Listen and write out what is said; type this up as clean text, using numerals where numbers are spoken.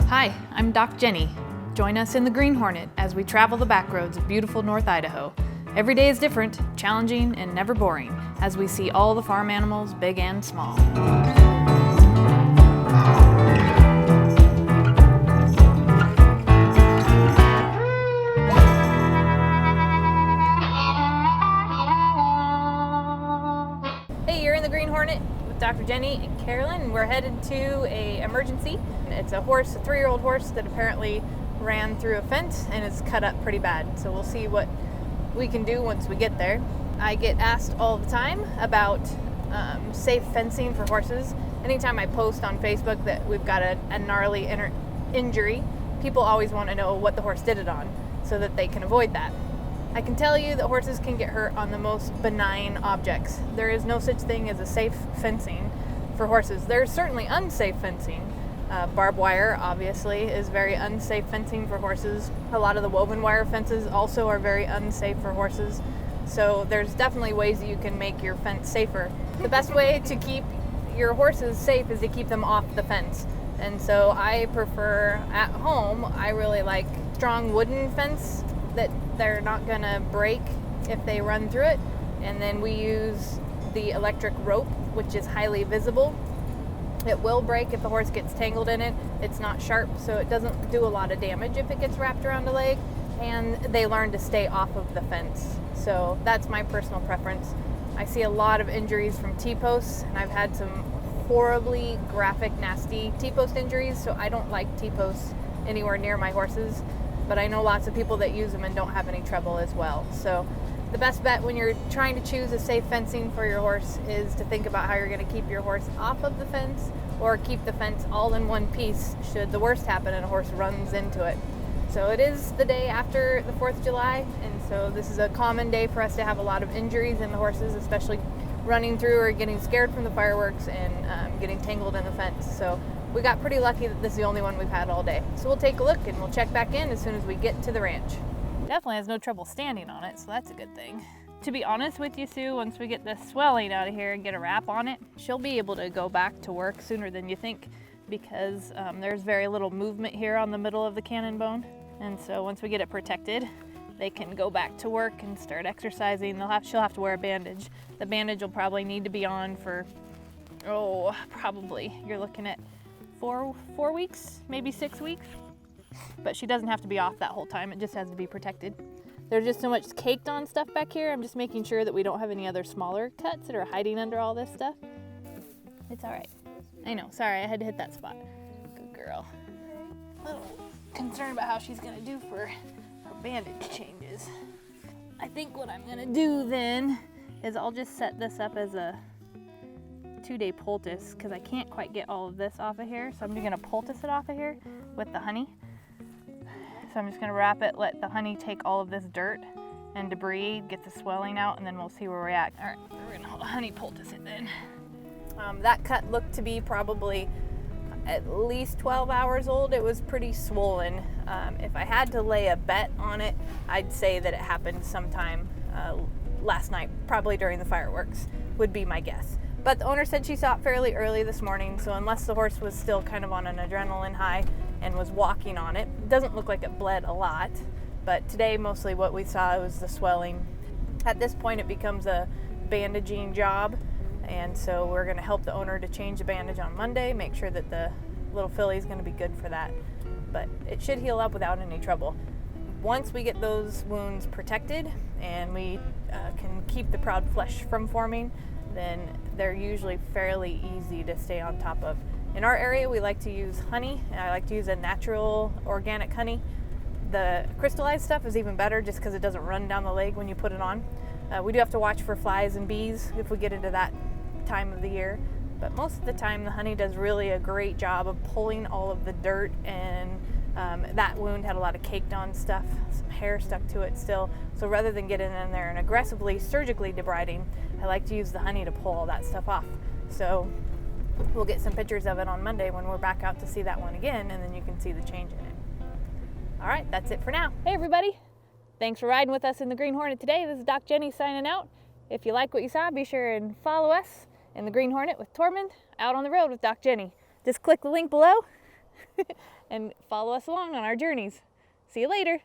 Hi, I'm Doc Jenni. Join us in the Green Hornet as we travel the back roads of beautiful North Idaho. Every day is different, challenging, and never boring as we see all the farm animals, big and small. Hey, you're in the Green Hornet with Dr. Jenni and Carolyn, and we're headed to an emergency. It's a horse, a 3-year-old horse that apparently ran through a fence and is cut up pretty bad. So we'll see what we can do once we get there. I get asked all the time about safe fencing for horses. Anytime I post on Facebook that we've got a gnarly injury, people always want to know what the horse did it on so that they can avoid that. I can tell you that horses can get hurt on the most benign objects. There is no such thing as a safe fencing for horses. There's certainly unsafe fencing. Barbed wire, obviously, is very unsafe fencing for horses. A lot of the woven wire fences also are very unsafe for horses. So there's definitely ways that you can make your fence safer. The best way to keep your horses safe is to keep them off the fence. And so I prefer at home, I really like strong wooden fence that they're not gonna break if they run through it. And then we use the electric rope, which is highly visible. It will break if the horse gets tangled in it. It's not sharp, so it doesn't do a lot of damage if it gets wrapped around a leg, and they learn to stay off of the fence. So that's my personal preference. I see a lot of injuries from T-posts, and I've had some horribly graphic, nasty T-post injuries, so I don't like T-posts anywhere near my horses, but I know lots of people that use them and don't have any trouble as well. So the best bet when you're trying to choose a safe fencing for your horse is to think about how you're going to keep your horse off of the fence or keep the fence all in one piece should the worst happen and a horse runs into it. So it is the day after the 4th of July, and so this is a common day for us to have a lot of injuries in the horses, especially running through or getting scared from the fireworks and getting tangled in the fence. So we got pretty lucky that this is the only one we've had all day. So we'll take a look and we'll check back in as soon as we get to the ranch. Definitely has no trouble standing on it, so that's a good thing. To be honest with you, Sue, once we get this swelling out of here and get a wrap on it, she'll be able to go back to work sooner than you think because there's very little movement here on the middle of the cannon bone. And so once we get it protected, they can go back to work and start exercising. She'll have to wear a bandage. The bandage will probably need to be on for, probably, you're looking at 4 weeks, maybe 6 weeks. But she doesn't have to be off that whole time. It just has to be protected. There's just so much caked on stuff back here. I'm just making sure that we don't have any other smaller cuts that are hiding under all this stuff. It's all right. I know. Sorry, I had to hit that spot. Good girl. A little concerned about how she's going to do for her bandage changes. I think what I'm going to do then is I'll just set this up as a 2-day poultice because I can't quite get all of this off of here. So I'm just going to poultice it off of here with the honey. So I'm just going to wrap it, let the honey take all of this dirt and debris, get the swelling out, and then we'll see where we're at. All right, we're going to honey poultice it then. That cut looked to be probably at least 12 hours old. It was pretty swollen. If I had to lay a bet on it, I'd say that it happened sometime last night, probably during the fireworks, would be my guess. But the owner said she saw it fairly early this morning, so unless the horse was still kind of on an adrenaline high and was walking on it, it doesn't look like it bled a lot. But today, mostly what we saw was the swelling. At this point, it becomes a bandaging job, and so we're going to help the owner to change the bandage on Monday, make sure that the little filly is going to be good for that. But it should heal up without any trouble. Once we get those wounds protected and we can keep the proud flesh from forming, then they're usually fairly easy to stay on top of. In our area, we like to use honey, and I like to use a natural organic honey. The crystallized stuff is even better just because it doesn't run down the leg when you put it on. We do have to watch for flies and bees if we get into that time of the year, but most of the time the honey does really a great job of pulling all of the dirt, and that wound had a lot of caked on stuff, some hair stuck to it still. So rather than getting in there and aggressively surgically debriding, I like to use the honey to pull all that stuff off. So we'll get some pictures of it on Monday when we're back out to see that one again, and then you can see the change in it. All right, that's it for now. Hey everybody, thanks for riding with us in the Green Hornet today. This is Doc Jenni signing out. If you like what you saw, be sure and follow us in the Green Hornet with Tormund, out on the road with Doc Jenni. Just click the link below and follow us along on our journeys. See you later.